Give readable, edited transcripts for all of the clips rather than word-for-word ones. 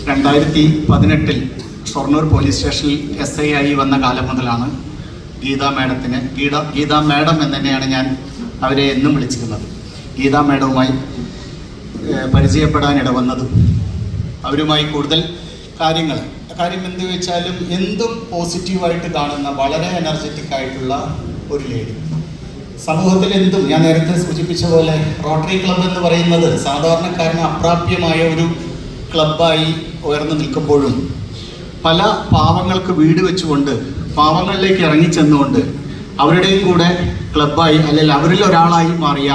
2018 Shoranur police സ്റ്റേഷനിൽ SI ആയി വന്ന കാലം മുതലാണ് ഗീത മാഡം എന്ന് തന്നെയാണ് ഞാൻ അവരെ എന്നും വിളിച്ചിരുന്നത്. ഗീത മാഡവുമായി പരിചയപ്പെടാനിട വന്നതും അവരുമായി കൂടുതൽ കാര്യം എന്ത് വെച്ചാലും എന്തും പോസിറ്റീവായിട്ട് കാണുന്ന വളരെ എനർജറ്റിക് ആയിട്ടുള്ള ഒരു ലേഡി. സമൂഹത്തിൽ എന്തും ഞാൻ നേരത്തെ സൂചിപ്പിച്ച പോലെ റോട്ടറി ക്ലബ്ബ് എന്ന് പറയുന്നത് സാധാരണക്കാരന് അപ്രാപ്യമായ ഒരു ക്ലബ്ബായി ഉയർന്നു നിൽക്കുമ്പോഴും പല പാവങ്ങൾക്ക് വീട് വെച്ചുകൊണ്ട് പാവങ്ങളിലേക്ക് ഇറങ്ങിച്ചെന്നുകൊണ്ട് അവരുടെയും കൂടെ ക്ലബ്ബായി അല്ലെങ്കിൽ അവരിൽ ഒരാളായി മാറിയ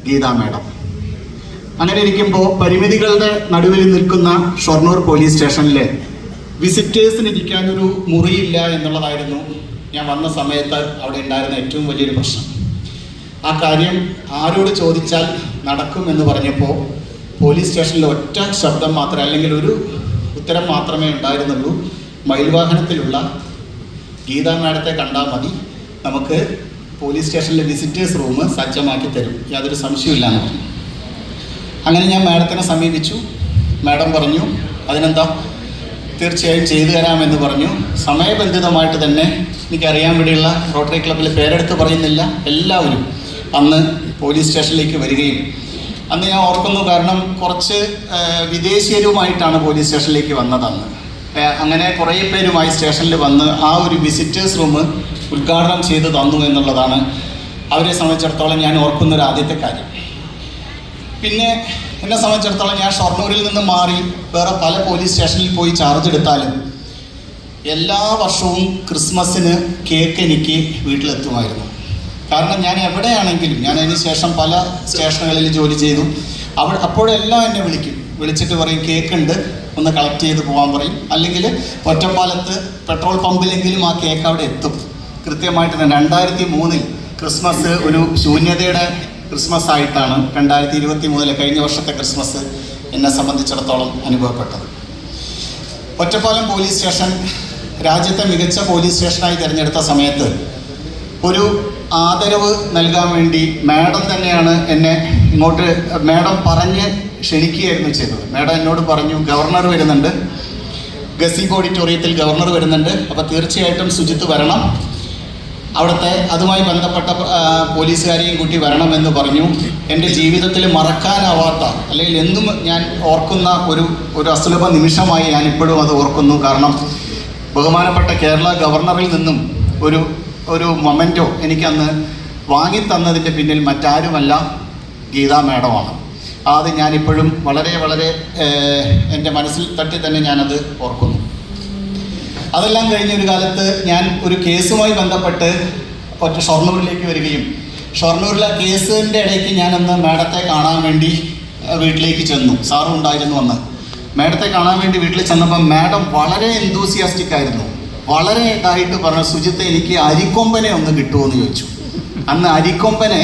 ഗീത മാഡം. അങ്ങനെ ഇരിക്കുമ്പോൾ പരിമിതികളുടെ നടുവിൽ നിൽക്കുന്ന ഷൊർണൂർ പോലീസ് സ്റ്റേഷനിലെ വിസിറ്റേഴ്സിന് ഇരിക്കാനൊരു മുറിയില്ല എന്നുള്ളതായിരുന്നു ഞാൻ വന്ന സമയത്ത് അവിടെ ഉണ്ടായിരുന്ന ഏറ്റവും വലിയൊരു പ്രശ്നം. ആ കാര്യം ആരോട് ചോദിച്ചാൽ നടക്കും എന്ന് പറഞ്ഞപ്പോൾ പോലീസ് സ്റ്റേഷനിൽ ഒറ്റ ശബ്ദം മാത്രമേ അല്ലെങ്കിൽ ഒരു ഉത്തരം മാത്രമേ ഉണ്ടായിരുന്നുള്ളൂ. മയിൽവാഹനത്തിലുള്ള ഗീത മാഡത്തെ കണ്ടാൽ മതി, നമുക്ക് പോലീസ് സ്റ്റേഷനിലെ വിസിറ്റേഴ്സ് റൂം സജ്ജമാക്കി തരും, യാതൊരു സംശയമില്ലാന്ന് പറഞ്ഞു. അങ്ങനെ ഞാൻ മാഡത്തിനെ സമീപിച്ചു. മാഡം പറഞ്ഞു അതിനെന്താ, തീർച്ചയായും ചെയ്തു തരാമെന്ന് പറഞ്ഞു. സമയബന്ധിതമായിട്ട് തന്നെ എനിക്കറിയാൻ വേണ്ടിയുള്ള റോട്ടറി ക്ലബ്ബിൽ പേരെടുത്ത് പറയുന്നില്ല, എല്ലാവരും അന്ന് പോലീസ് സ്റ്റേഷനിലേക്ക് വരികയും അന്ന് ഞാൻ ഓർക്കുന്നു, കാരണം കുറച്ച് വിദേശീയരുമായിട്ടാണ് പോലീസ് സ്റ്റേഷനിലേക്ക് വന്നതന്ന്. അങ്ങനെ കുറേ പേരുമായി സ്റ്റേഷനിൽ വന്ന് ആ ഒരു വിസിറ്റേഴ്സ് റൂം ഉദ്ഘാടനം ചെയ്ത് തന്നു എന്നുള്ളതാണ് അവരെ സംബന്ധിച്ചിടത്തോളം ഞാൻ ഓർക്കുന്നൊരു ആദ്യത്തെ കാര്യം. പിന്നെ എന്നെ സംബന്ധിച്ചിടത്തോളം ഞാൻ ഷൊർണൂരിൽ നിന്ന് മാറി വേറെ പല പോലീസ് സ്റ്റേഷനിൽ പോയി ചാർജ് എടുത്താലും എല്ലാ വർഷവും ക്രിസ്മസിന് കേക്ക് എനിക്ക് വീട്ടിലെത്തുമായിരുന്നു. കാരണം ഞാൻ എവിടെയാണെങ്കിലും, ഞാൻ അതിന് ശേഷം പല സ്റ്റേഷനുകളിൽ ജോലി ചെയ്തു, അപ്പോഴെല്ലാം എന്നെ വിളിച്ചിട്ട് പറയും കേക്ക് ഉണ്ട്, ഒന്ന് കളക്ട് ചെയ്ത് പോകാൻ പറയും. അല്ലെങ്കിൽ ഒറ്റപ്പാലത്ത് പെട്രോൾ പമ്പിലെങ്കിലും ആ കേക്ക് അവിടെ എത്തും കൃത്യമായിട്ട്. 2003 ക്രിസ്മസ് ഒരു ശൂന്യതയുടെ ക്രിസ്മസ് ആയിട്ടാണ് 2023 കഴിഞ്ഞ വർഷത്തെ ക്രിസ്മസ് എന്നെ സംബന്ധിച്ചിടത്തോളം അനുഭവപ്പെട്ടത്. ഒറ്റപ്പാലം പോലീസ് സ്റ്റേഷൻ രാജ്യത്തെ മികച്ച പോലീസ് സ്റ്റേഷനായി തിരഞ്ഞെടുത്ത സമയത്ത് ഒരു ആദരവ് നൽകാൻ വേണ്ടി മാഡം തന്നെയാണ് എന്നെ ഇങ്ങോട്ട്, മാഡം പറഞ്ഞ് ക്ഷണിക്കുകയായിരുന്നു ചെയ്തത്. മാഡം എന്നോട് പറഞ്ഞു ഗവർണർ വരുന്നുണ്ട്, ഗസീബോ ഓഡിറ്റോറിയത്തിൽ ഗവർണർ വരുന്നുണ്ട്, അപ്പോൾ തീർച്ചയായിട്ടും സുജിത്ത് വരണം, അവിടുത്തെ അതുമായി ബന്ധപ്പെട്ട പോലീസുകാരെയും കൂട്ടി വരണമെന്ന് പറഞ്ഞു. എൻ്റെ ജീവിതത്തിൽ മറക്കാനാവാത്ത അല്ലെങ്കിൽ എന്നും ഞാൻ ഓർക്കുന്ന ഒരു അസുലഭ നിമിഷമായി ഞാൻ ഇപ്പോഴും അത് ഓർക്കുന്നു. കാരണം ബഹുമാനപ്പെട്ട കേരള ഗവർണറിൽ നിന്നും ഒരു മൊമെൻറ്റോ എനിക്കന്ന് വാങ്ങിത്തന്നതിൻ്റെ പിന്നിൽ മറ്റാരുമല്ല ഗീത മാഡമാണ്. അത് ഞാനിപ്പോഴും വളരെ വളരെ എൻ്റെ മനസ്സിൽ തട്ടി തന്നെ ഞാനത് ഓർക്കുന്നു. അതെല്ലാം കഴിഞ്ഞൊരു കാലത്ത് ഞാൻ ഒരു കേസുമായി ബന്ധപ്പെട്ട് ഷൊർണൂരിലേക്ക് വരികയും ഷൊർണൂരിലെ കേസിൻ്റെ ഇടയ്ക്ക് ഞാനന്ന് മാഡത്തെ കാണാൻ വേണ്ടി വീട്ടിലേക്ക് ചെന്നു. സാറും ഉണ്ടായിരുന്നു അന്ന്. മാഡത്തെ കാണാൻ വേണ്ടി വീട്ടിൽ ചെന്നപ്പോൾ മാഡം വളരെ എന്തൂസിയാസ്റ്റിക് ആയിരുന്നു. വളരെ ഇതായിട്ട് പറഞ്ഞു, സുജിത്ത് എനിക്ക് അരിക്കൊമ്പനെ ഒന്ന് കിട്ടുമോ എന്ന് ചോദിച്ചു. അന്ന് അരിക്കൊമ്പനെ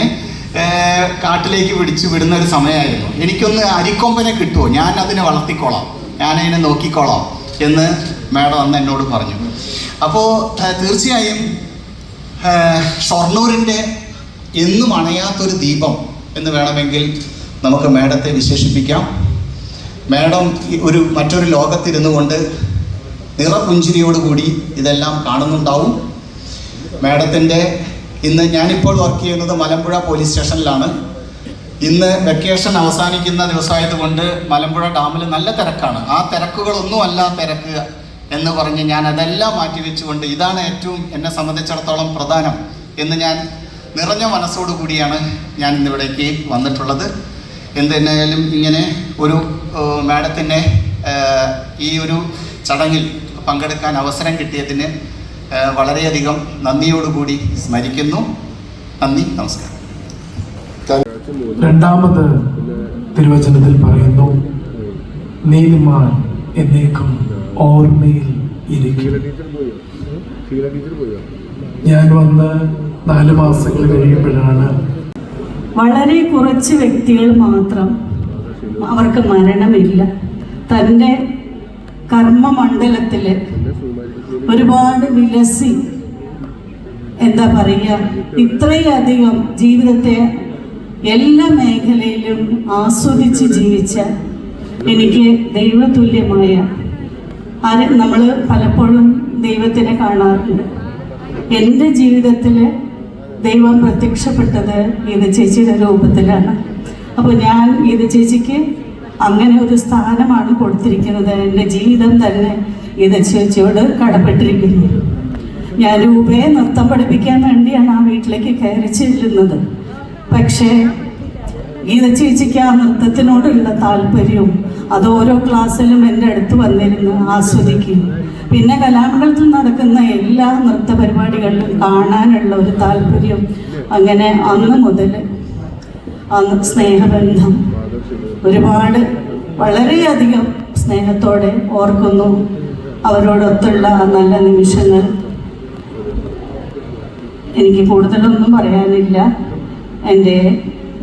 കാട്ടിലേക്ക് വിടുന്ന ഒരു സമയമായിരുന്നു. എനിക്കൊന്ന് അരിക്കൊമ്പനെ കിട്ടുമോ, ഞാൻ അതിനെ വളർത്തിക്കോളാം, ഞാനതിനെ നോക്കിക്കോളാം എന്ന് മാഡം അന്ന് എന്നോട് പറഞ്ഞു. അപ്പോൾ തീർച്ചയായും ഷൊർണൂരിൻ്റെ എന്നും അണയാത്തൊരു ദീപം എന്ന് വേണമെങ്കിൽ നമുക്ക് മാഡത്തെ വിശേഷിപ്പിക്കാം. മാഡം മറ്റൊരു ലോകത്തിരുന്നു കൊണ്ട് നിറപുഞ്ചിരിയോടുകൂടി ഇതെല്ലാം കാണുന്നുണ്ടാവും. മാഡത്തിൻ്റെ ഇന്ന് ഞാനിപ്പോൾ വർക്ക് ചെയ്യുന്നത് മലമ്പുഴ പോലീസ് സ്റ്റേഷനിലാണ്. ഇന്ന് വെക്കേഷൻ അവസാനിക്കുന്ന ദിവസമായതുകൊണ്ട് മലമ്പുഴ ഡാമിൽ നല്ല തിരക്കാണ്. ആ തിരക്കുകളൊന്നുമല്ല തിരക്ക് എന്ന് പറഞ്ഞ് ഞാൻ അതെല്ലാം മാറ്റിവെച്ചുകൊണ്ട് ഇതാണ് ഏറ്റവും എന്നെ സംബന്ധിച്ചിടത്തോളം പ്രധാനം എന്ന് ഞാൻ നിറഞ്ഞ മനസ്സോടു കൂടിയാണ് ഞാൻ ഇന്നിവിടേക്ക് വന്നിട്ടുള്ളത്. എന്തെന്നായാലും ഇങ്ങനെ ഒരു മാഡത്തിൻ്റെ ഈ ഒരു ചടങ്ങിൽ പങ്കെടുക്കാൻ അവസരം കിട്ടിയതിന് വളരെയധികം നന്ദിയോടുകൂടി സ്മരിക്കുന്നു. നന്ദി, നമസ്കാരം. രണ്ടാമത് തിരുവചനത്തിൽ പറയുന്നു, നീതിമാൻ എന്നേക്കും ഓർമ്മയിൽ ഇരിക്കും. ഞാൻ വന്ന് 4 മാസങ്ങൾ കഴിയുമ്പോഴാണ് വളരെ കുറച്ച് വ്യക്തികൾ മാത്രം അവർക്ക് മരണമില്ല. തൻ്റെ കർമ്മമണ്ഡലത്തിൽ ഒരുപാട് വിലസി, എന്താ പറയുക, ഇത്രയധികം ജീവിതത്തെ എല്ലാ മേഖലയിലും ആസ്വദിച്ച് ജീവിച്ച എനിക്ക് ദൈവതുല്യമായ നമ്മൾ പലപ്പോഴും ദൈവത്തിനെ കാണാറുണ്ട്. എൻ്റെ ജീവിതത്തിൽ ദൈവം പ്രത്യക്ഷപ്പെട്ടത് ഗീത ചേച്ചിയുടെ രൂപത്തിലാണ്. അപ്പോൾ ഞാൻ ഗീത ചേച്ചിക്ക് അങ്ങനെ ഒരു സ്ഥാനമാണ് കൊടുത്തിരിക്കുന്നത്. എൻ്റെ ജീവിതം തന്നെ ഗീത ചേച്ചിയോട് കടപ്പെട്ടിരിക്കുന്നു. ഞാൻ രൂപയെ നൃത്തം പഠിപ്പിക്കാൻ വേണ്ടിയാണ് ആ വീട്ടിലേക്ക് കയറി ചെല്ലുന്നത്. പക്ഷേ ഗീത ചേച്ചിക്ക് ആ നൃത്തത്തിനോടുള്ള താല്പര്യവും അത് ഓരോ ക്ലാസ്സിലും എൻ്റെ അടുത്ത് വന്നിരുന്ന് ആസ്വദിക്കും. പിന്നെ കലാമണ്ഡലത്തിൽ നടക്കുന്ന എല്ലാ നൃത്ത പരിപാടികളിലും കാണാനുള്ള ഒരു താല്പര്യം. അങ്ങനെ അന്ന് മുതൽ അന്ന് സ്നേഹബന്ധം ഒരുപാട് വളരെയധികം സ്നേഹത്തോടെ ഓർക്കുന്നു. അവരോടൊത്തുള്ള ആ നല്ല നിമിഷങ്ങൾ എനിക്ക് കൂടുതലൊന്നും പറയാനില്ല. എൻ്റെ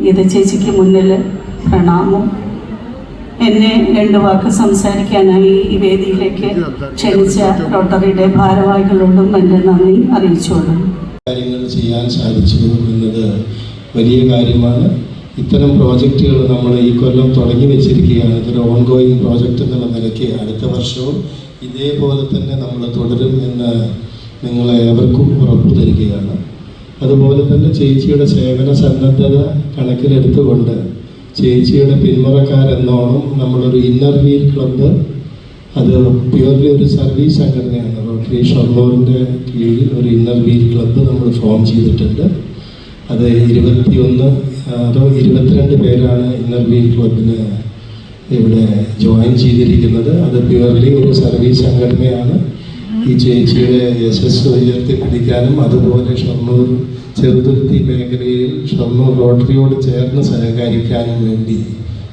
ഗീത ചേച്ചിക്ക് മുന്നിൽ പ്രണാമം. എന്നെ 2 വാക്ക് സംസാരിക്കാനായി ഈ വേദിയിലേക്ക് ക്ഷണിച്ച റോട്ടറിയുടെ ഭാരവാഹികളോടും എൻ്റെ നന്ദി അറിയിച്ചോളും. കാര്യങ്ങൾ ചെയ്യാൻ സാധിച്ചു എന്നത് വലിയ കാര്യമാണ്. ഇത്തരം പ്രോജക്റ്റുകൾ നമ്മൾ ഈ കൊല്ലം തുടങ്ങി വെച്ചിരിക്കുകയാണ്. ഇതൊരു ഓൺഗോയിങ് പ്രോജക്റ്റ് എന്നുള്ള നിലയ്ക്ക് അടുത്ത വർഷവും ഇതേപോലെ തന്നെ നമ്മൾ തുടരും എന്ന് നിങ്ങളെ ഏവർക്കും ഉറപ്പു തരികയാണ്. അതുപോലെ തന്നെ ചേച്ചിയുടെ സേവന സന്നദ്ധത കണക്കിലെടുത്തുകൊണ്ട് ചേച്ചിയുടെ പിന്മുറക്കാരെന്നോണം നമ്മളൊരു ഇന്നർ വീൽ ക്ലബ്ബ്, അത് പ്യുവർലി ഒരു സർവീസ് സംഘടനയാണ്. റോട്ടറി ഷൊർണൂറിൻ്റെ കീഴിൽ ഒരു ഇന്നർ വീൽ ക്ലബ്ബ് നമ്മൾ ഫോം ചെയ്തിട്ടുണ്ട്. അത് 22 പേരാണ് ഇന്നർ വീൽ ക്ലബിന് ഇവിടെ ജോയിൻ ചെയ്തിരിക്കുന്നത്. അത് പ്യുവർലി ഒരു സർവീസ് സംഘടനയാണ്. ഈ ചേച്ചിയുടെ യശസ് ഉയർത്തിപ്പിടിക്കാനും അതുപോലെ ഷൊർണൂർ ചെറുതുരുത്തി മേഖലയിൽ ഷൊർണൂർ റോട്ടറിയോട് ചേർന്ന് സഹകരിക്കാനും വേണ്ടി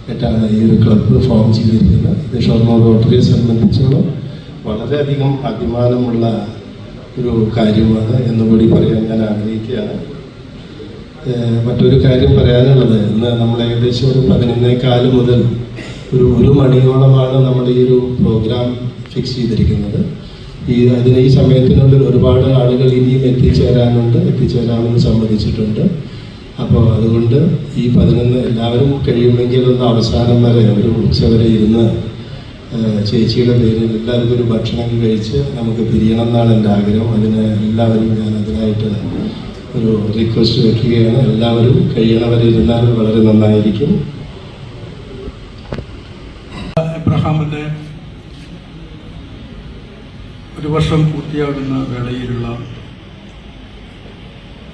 ആയിട്ടാണ് ഈ ഒരു ക്ലബ്ബ് ഫോം ചെയ്തിരിക്കുന്നത്. ഇത് ഷൊർണൂർ റോട്ടറിയെ സംബന്ധിച്ചോളം വളരെയധികം അഭിമാനമുള്ള ഒരു കാര്യമാണ് എന്നുകൂടി പറയാൻ ഞാൻ ആഗ്രഹിക്കുകയാണ്. മറ്റൊരു കാര്യം പറയാനുള്ളത്, ഇന്ന് നമ്മൾ ഏകദേശം ഒരു 11:15 മുതൽ ഒരു മണിയോളമാണ് നമ്മൾ ഈ ഒരു പ്രോഗ്രാം ഫിക്സ് ചെയ്തിരിക്കുന്നത്. ഈ സമയത്തിനുള്ളിൽ ഒരുപാട് ആളുകൾ ഇനിയും എത്തിച്ചേരാമെന്ന് സമ്മതിച്ചിട്ടുണ്ട്. അപ്പോൾ അതുകൊണ്ട് ഈ 11 എല്ലാവരും കഴിയുമെങ്കിൽ ഒന്ന് അവസാനം വരെ ഒരു ഉച്ചവരെ ഇരുന്ന് ചേച്ചിയുടെ പേരിൽ എല്ലാവർക്കും ഒരു ഭക്ഷണം കഴിച്ച് നമുക്ക് പിരിയണം എന്നാണ് എൻ്റെ ആഗ്രഹം. അതിന് എല്ലാവരും ഞാൻ അതിനായിട്ട് ഒരു റിക്വസ്റ്റ് വയ്ക്കുകയാണ്. എല്ലാവരും കഴിയണവരിരുന്നാൽ വളരെ നന്നായിരിക്കും. എബ്രഹാമിൻ്റെ 1 വർഷം പൂർത്തിയാകുന്ന വേളയിലുള്ള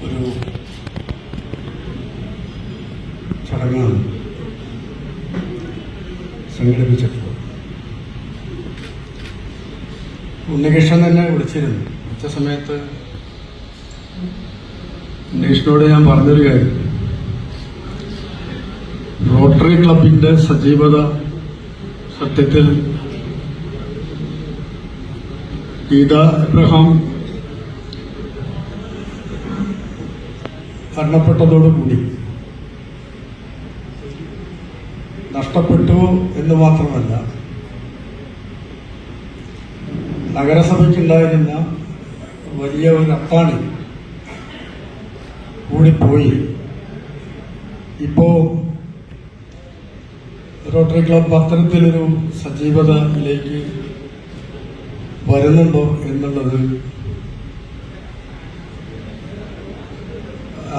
ഒരു ചടങ്ങാണ് സംഘടിപ്പിച്ചിട്ടുള്ളത്. ഉണ്ണികൃഷ്ണൻ തന്നെ വിളിച്ചിരുന്നു. ഉച്ച സമയത്ത് ഉണ്ണികൃഷ്ണനോട് ഞാൻ പറഞ്ഞൊരു കാര്യം, റോട്ടറി ക്ലബിൻ്റെ സജീവത സത്യത്തിൽ ഗീത എബ്രഹാം മരണപ്പെട്ടതോടുകൂടി നഷ്ടപ്പെട്ടു എന്ന് മാത്രമല്ല, നഗരസഭയ്ക്കുണ്ടായിരുന്ന വലിയ ഒരു അത്താണി കൂടിപ്പോയി. ഇപ്പോൾ റോട്ടറി ക്ലബ് അത്തരത്തിലൊരു സജീവതയിലേക്ക് വരുന്നുണ്ടോ എന്നുള്ളത്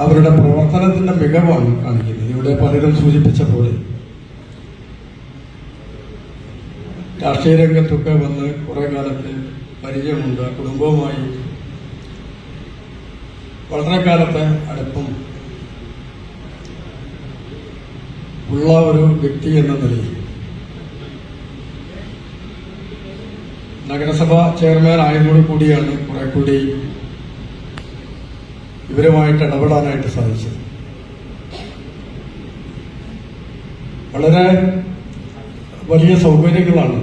അവരുടെ പ്രവർത്തനത്തിൻ്റെ മികവാണ് കാണിക്കുന്നത്. ഇവിടെ പലരും സൂചിപ്പിച്ച പോലെ രാഷ്ട്രീയ രംഗത്തൊക്കെ വന്ന് കുറേ കാലത്ത് പരിചയമുണ്ട്. കുടുംബവുമായി വളരെ കാലത്തെ അടുപ്പം ഉള്ള ഒരു വ്യക്തി എന്ന നിലയിൽ നഗരസഭ ചെയർമാൻ ആയതോടുകൂടിയാണ് കുറെ കൂടി ഇവരുമായിട്ട് ഇടപെടാനായിട്ട് സാധിച്ചത്. വളരെ വലിയ സൗകര്യങ്ങളാണ്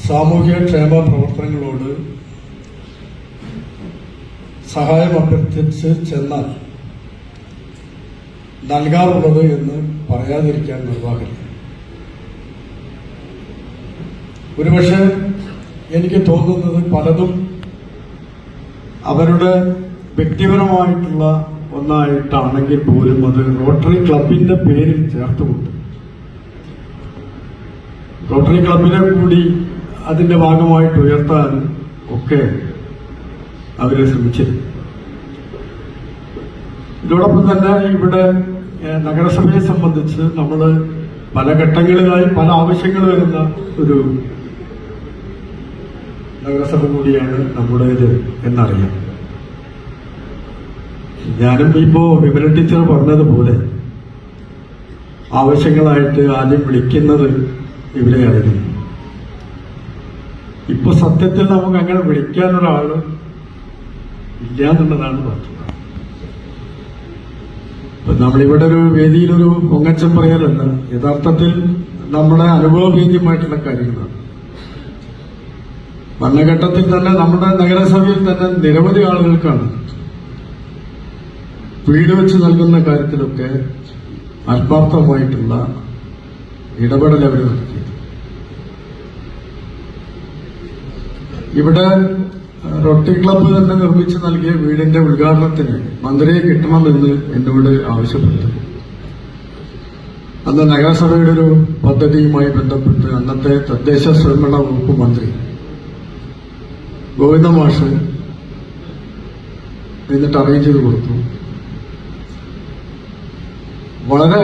സാമൂഹ്യ ക്ഷേമ പ്രവർത്തനങ്ങളോട് സഹായം അഭ്യർത്ഥിച്ച് ചെന്നാൽ നൽകാറുള്ളത് എന്ന് പറയാതിരിക്കാൻ നിർവാഹമില്ല. ഒരുപക്ഷെ എനിക്ക് തോന്നുന്നത് പലതും അവരുടെ വ്യക്തിപരമായിട്ടുള്ള ഒന്നായിട്ടാണെങ്കിൽ പോലും അത് റോട്ടറി ക്ലബിൻ്റെ പേരിൽ ചേർത്തുകൊണ്ട് റോട്ടറി ക്ലബിനെ കൂടി അതിന്റെ ഭാഗമായിട്ട് ഉയർത്താൻ ഒക്കെ അവരെ ശ്രമിച്ചിരുന്നു. ഇതോടൊപ്പം തന്നെ ഇവിടെ നഗരസഭയെ സംബന്ധിച്ച് നമ്മൾ പല ഘട്ടങ്ങളിലായി പല ആവശ്യങ്ങൾ വരുന്ന ഒരു നഗരസഭ കൂടിയാണ് നമ്മുടേത് എന്നറിയാം. ഞാനും ഇപ്പോ വിമല ടീച്ചർ പറഞ്ഞതുപോലെ ആവശ്യങ്ങളായിട്ട് ആദ്യം വിളിക്കുന്നത് ഇവരെയായിരുന്നു. ഇപ്പൊ സത്യത്തിൽ നമുക്ക് അങ്ങനെ വിളിക്കാനൊരാള് ഇല്ല എന്നുള്ളതാണ് വസ്തുത. നമ്മളിവിടെ ഒരു വേദിയിലൊരു പൊങ്ങച്ചം പറയലല്ല, യഥാർത്ഥത്തിൽ നമ്മുടെ അനുഭവവേദ്യമായിട്ടുള്ള കാര്യങ്ങളാണ്. ഭരണഘട്ടത്തിൽ തന്നെ നമ്മുടെ നഗരസഭയിൽ തന്നെ നിരവധി ആളുകൾക്കാണ് വീട് വെച്ച് നൽകുന്ന കാര്യത്തിലൊക്കെ ആത്മാർത്ഥമായിട്ടുള്ള ഇടപെടൽ അവർ നടത്തി. ഇവിടെ റോട്ടറി ക്ലബ്ബ് തന്നെ നിർമ്മിച്ച് നൽകിയ വീടിന്റെ ഉദ്ഘാടനത്തിന് മന്ത്രിയെ കിട്ടണമെന്ന് എന്നോട് ആവശ്യപ്പെട്ടു. അന്ന് നഗരസഭയുടെ ഒരു പദ്ധതിയുമായി ബന്ധപ്പെട്ട് അന്നത്തെ തദ്ദേശ സ്വയംഭരണ വകുപ്പ് മന്ത്രി ഗോവിന്ദ മാഷ് എന്നിട്ട് അറേഞ്ച് ചെയ്ത് കൊടുത്തു. വളരെ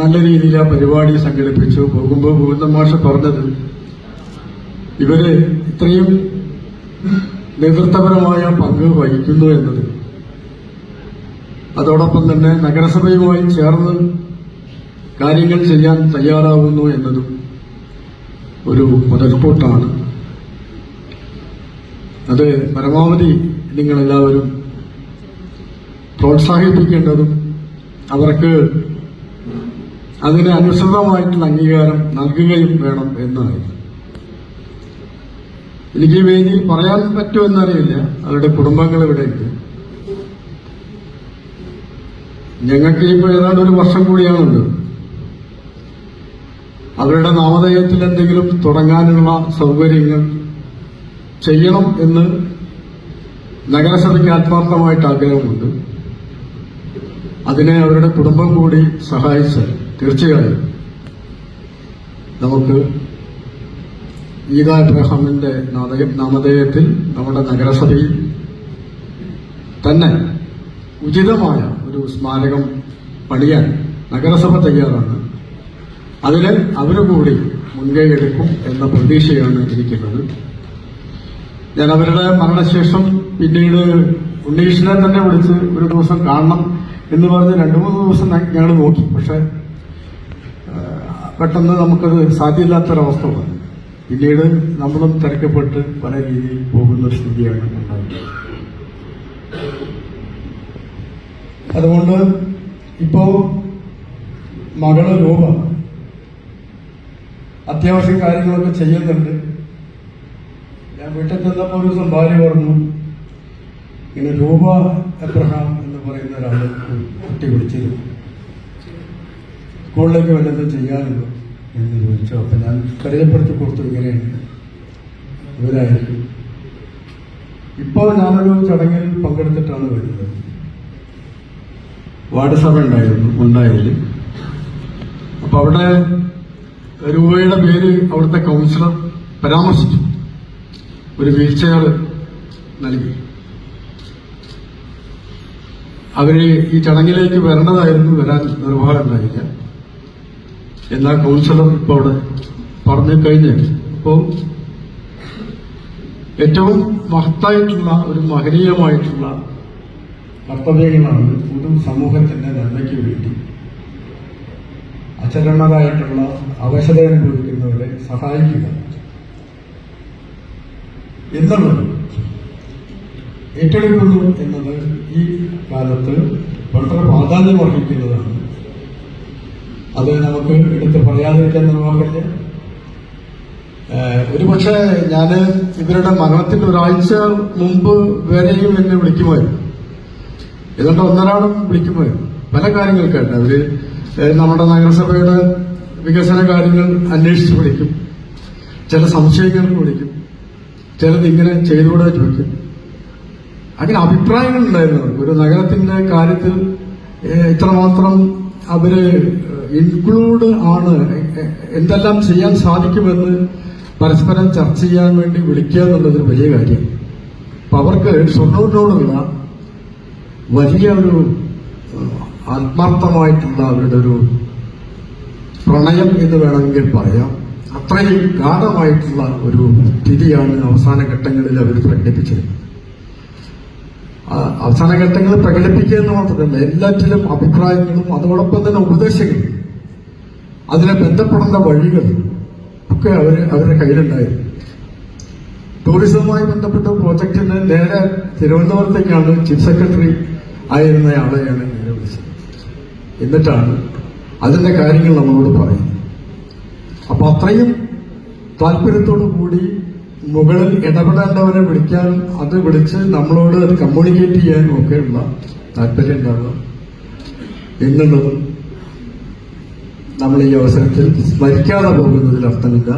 നല്ല രീതിയിൽ ആ പരിപാടി സംഘടിപ്പിച്ചു. പോകുമ്പോൾ ഗോവിന്ദ മാഷ് പറഞ്ഞത് ഇവര് ഇത്രയും നേതൃത്വപരമായ പങ്ക് വഹിക്കുന്നു എന്നത്, അതോടൊപ്പം തന്നെ നഗരസഭയുമായി ചേർന്ന് കാര്യങ്ങൾ ചെയ്യാൻ തയ്യാറാവുന്നു എന്നതും ഒരു മുതൽക്കൂട്ടാണ്. അത് പരമാവധി നിങ്ങളെല്ലാവരും പ്രോത്സാഹിപ്പിക്കേണ്ടതും അവർക്ക് അതിന് അനുസൃതമായിട്ടുള്ള അംഗീകാരം നൽകുകയും വേണം എന്നായിരുന്നു. എനിക്ക് ഈ വേദിയിൽ പറയാൻ പറ്റുമെന്നറിയില്ല, അവരുടെ കുടുംബങ്ങൾ ഇവിടെയുണ്ട്. ഞങ്ങൾക്ക് ഇപ്പോൾ ഏതാണ്ട് ഒരു വർഷം കൂടിയാണുള്ളത്. അവരുടെ നാമധേയത്തിൽ എന്തെങ്കിലും തുടങ്ങാനുള്ള സൗകര്യങ്ങൾ ചെയ്യണം എന്ന് നഗരസഭയ്ക്ക് ആത്മാർത്ഥമായിട്ട് ആഗ്രഹമുണ്ട്. അതിനെ അവരുടെ കുടുംബം കൂടി സഹായിച്ചാൽ തീർച്ചയായും നമുക്ക് ഗീത അബ്രഹാമിന്റെ നാമധേയത്തിൽ നമ്മുടെ നഗരസഭയിൽ തന്നെ ഉചിതമായ ഒരു സ്മാരകം പണിയാൻ നഗരസഭ തയ്യാറാണ്. അതിന് അവരുകൂടി മുൻകൈ എടുക്കും എന്ന പ്രതീക്ഷയാണ് എനിക്കുള്ളത്. ഞാൻ അവരുടെ മരണശേഷം പിന്നീട് ഉണ്ണീഷിനെ തന്നെ വിളിച്ച് ഒരു ദിവസം കാണണം എന്ന് പറഞ്ഞ് 2-3 ദിവസം ഞങ്ങൾ നോക്കി. പക്ഷെ പെട്ടെന്ന് നമുക്കത് സാധ്യമില്ലാത്തൊരവസ്ഥ വന്നു. പിന്നീട് നമ്മളും തിരക്കപ്പെട്ട് പല രീതിയിൽ പോകുന്ന സ്ഥിതിയാണ് ഉണ്ടായത്. അതുകൊണ്ട് ഇപ്പോ മകള് രൂപ അത്യാവശ്യം കാര്യങ്ങളൊക്കെ ചെയ്യുന്നുണ്ട്. ഞാൻ വീട്ടിൽ ചെന്നപ്പോൾ ഒരു ഭാര്യ പറഞ്ഞു, ഇങ്ങനെ രൂപ എബ്രഹാം എന്ന് പറയുന്ന ഒരാള് കുട്ടി വിളിച്ചിരുന്നു, സ്കൂളിലേക്ക് വല്ലതും ചെയ്യാനുണ്ടോ എന്ന് ചോദിച്ചു. അപ്പൊ ഞാൻ പരിചയപ്പെടുത്തി കൊടുത്തു, ഇങ്ങനെയുണ്ട്, ഇവരായിരിക്കും. ഇപ്പോൾ ഞാനൊരു ചടങ്ങിൽ പങ്കെടുത്തിട്ടാണ് വരുന്നത്. വാർഡ് സഭ ഉണ്ടായതിൽ അപ്പൊ അവിടെ രൂപയുടെ പേര് അവിടുത്തെ കൗൺസിലർ പരാമർശിച്ചു, ഒരു വീൽ ചെയർ നൽകി. അവര് ഈ ചടങ്ങിലേക്ക് വരേണ്ടതായിരുന്നു, വരാൻ നിർവാഹമുണ്ടായില്ല. എന്നാൽ കൗൺസിലർ ഇപ്പോൾ അവിടെ പറഞ്ഞു കഴിഞ്ഞ് അപ്പോൾ ഏറ്റവും മഹത്തായിട്ടുള്ള ഒരു മഹനീയമായിട്ടുള്ള കർത്തവ്യങ്ങളാണ് പൊതു സമൂഹത്തിന്റെ നന്മയ്ക്ക് വേണ്ടി അചരണരായിട്ടുള്ള അവശത അനുഭവിക്കുന്നവരെ സഹായിക്കുക എന്നുള്ളത് ഏറ്റെടുക്കുന്നു എന്നത് ഈ കാലത്ത് വളരെ പ്രാധാന്യം അർഹിക്കുന്നതാണ്. അത് നമുക്ക് എടുത്ത് പറയാതിരിക്കാൻ നിർവാഹമില്ല. ഒരുപക്ഷെ ഞാൻ ഇവരുടെ മരണത്തിന് ഒരാഴ്ച മുമ്പ് വരെയും എന്നെ വിളിക്കുമായിരുന്നു, ഏതാണ്ട് ഒന്നരാളും വിളിക്കുമായിരുന്നു പല കാര്യങ്ങൾക്കായിട്ട്. അവര് നമ്മുടെ നഗരസഭയുടെ വികസന കാര്യങ്ങൾ അന്വേഷിച്ച് വിളിക്കും, ചില സംശയങ്ങൾക്ക് വിളിക്കും, ചിലത് ഇങ്ങനെ ചെയ്തുകൂടെ ചോദിക്കും. അങ്ങനെ അഭിപ്രായങ്ങൾ ഉണ്ടായിരുന്നു. ഒരു നഗരത്തിന്റെ കാര്യത്തിൽ ഇത്രമാത്രം അവര് ഇൻക്ലൂഡ് ആണ് എന്തെല്ലാം ചെയ്യാൻ സാധിക്കുമെന്ന് പരസ്പരം ചർച്ച ചെയ്യാൻ വേണ്ടി വിളിക്കുക എന്നുള്ളതൊരു വലിയ കാര്യം. അപ്പൊ അവർക്ക് ഷൊർണൂരിനോടുള്ള വലിയ ഒരു ആത്മാർത്ഥമായിട്ടുള്ള അവരുടെ ഒരു പ്രണയം എന്ന് വേണമെങ്കിൽ പറയാം. അത്രയും ഗാഢമായിട്ടുള്ള ഒരു സ്ഥിതിയാണ് അവസാന ഘട്ടങ്ങളിൽ അവർ പ്രകടിപ്പിച്ചത്. അവസാന ഘട്ടങ്ങൾ പ്രകടിപ്പിക്കുക എന്ന് മാത്രമല്ല, എല്ലാറ്റിലും അഭിപ്രായങ്ങളും അതോടൊപ്പം തന്നെ ഉപദേശങ്ങളും അതിനെ ബന്ധപ്പെടുന്ന വഴികൾ ഒക്കെ അവരുടെ കയ്യിലുണ്ടായിരുന്നു. ടൂറിസവുമായി ബന്ധപ്പെട്ട പ്രോജക്റ്റിന് നേരെ തിരുവനന്തപുരത്തേക്കാണ് ചീഫ് സെക്രട്ടറി ആയിരുന്ന ആളെയാണ് നേരെ വിളിച്ചത്. എന്നിട്ടാണ് അതിന്റെ കാര്യങ്ങൾ നമ്മളോട് പറയുന്നത്. അപ്പൊ അത്രയും താല്പര്യത്തോടു കൂടി മുകളിൽ ഇടപെടേണ്ടവരെ വിളിക്കാനും അത് വിളിച്ച് നമ്മളോട് അത് കമ്മ്യൂണിക്കേറ്റ് ചെയ്യാനും ഒക്കെയുള്ള താല്പര്യം ഉണ്ടാവുക എന്നുള്ളതും നമ്മൾ ഈ അവസരത്തിൽ സ്മരിക്കാതെ പോകുന്നതിൽ അർത്ഥമില്ല.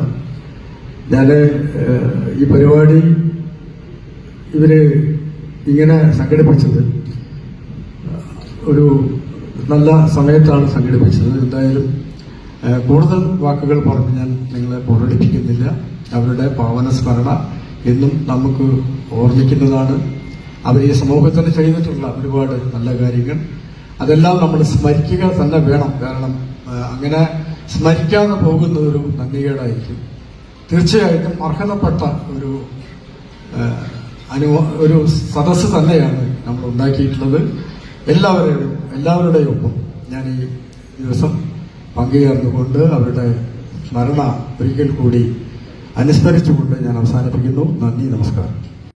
ഞാൻ ഈ പരിപാടി ഇവര് ഇങ്ങനെ സംഘടിപ്പിച്ചത് ഒരു നല്ല സമയത്താണ് സംഘടിപ്പിച്ചത്. എന്തായാലും കൂടുതൽ വാക്കുകൾ പറഞ്ഞ് ഞാൻ നിങ്ങളെ ബോറടിപ്പിക്കുന്നില്ല. അവരുടെ പാവന സ്മരണ എന്നും നമുക്ക് ഓർമ്മിക്കുന്നതാണ്. അവർ ഈ സമൂഹത്തിന് ചെയ്തിട്ടുള്ള ഒരുപാട് നല്ല കാര്യങ്ങൾ അതെല്ലാം നമ്മൾ സ്മരിക്കുക തന്നെ വേണം. കാരണം അങ്ങനെ സ്മരിക്കാതെ പോകുന്നത് ഒരു നന്ദികേടായിരിക്കും. തീർച്ചയായിട്ടും അർഹതപ്പെട്ട ഒരു സദസ്സ് തന്നെയാണ് നമ്മൾ ഉണ്ടാക്കിയിട്ടുള്ളത്. എല്ലാവരുടെയും ഒപ്പം ഞാൻ ഈ ദിവസം പങ്കുചേർന്നുകൊണ്ട് അവരുടെ സ്മരണ ഒരിക്കൽ കൂടി അനുസ്മരിച്ചുകൊണ്ട് ഞാൻ അവസാനിപ്പിക്കുന്നു. നന്ദി, നമസ്കാരം.